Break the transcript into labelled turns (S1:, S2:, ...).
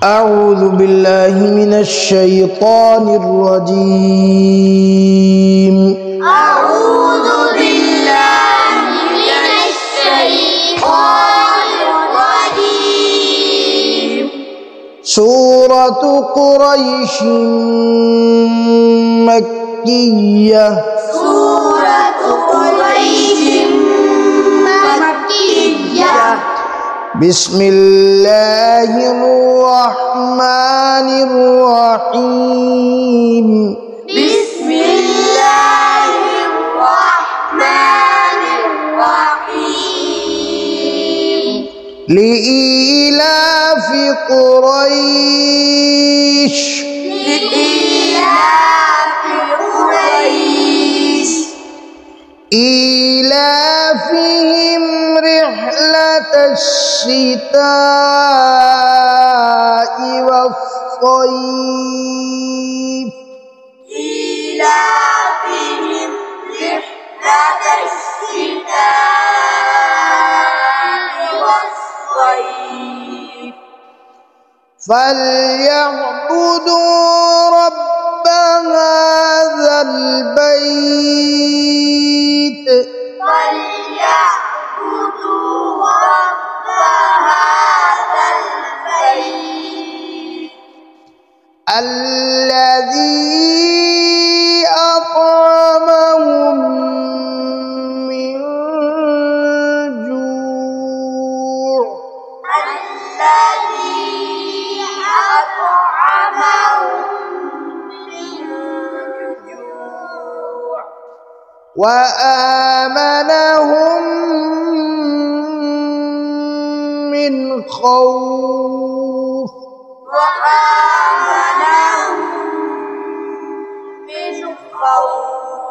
S1: أعوذ بالله من الشيطان الرجيم.
S2: أعوذ بالله من الشيطان الرجيم.
S1: سورة قريش مكية.
S2: سورة قريش مكية.
S1: بسم الله الرحمن الرحيم.
S2: بسم الله الرحمن الرحيم.
S1: لإيلاف قريش.
S2: لإيلاف قريش.
S1: إيلافهم رحلة الشتاء والصيف.
S2: إيلافهم رحلة الشتاء والصيف.
S1: فليعبدوا رب هذا البيت.
S2: فليعبدوا رب هذا البيت
S1: الذي أطعمهم من جوع.
S2: الذي أطعمهم من جوع
S1: وآمنهم من خوف.
S2: وآمنهم من خوف.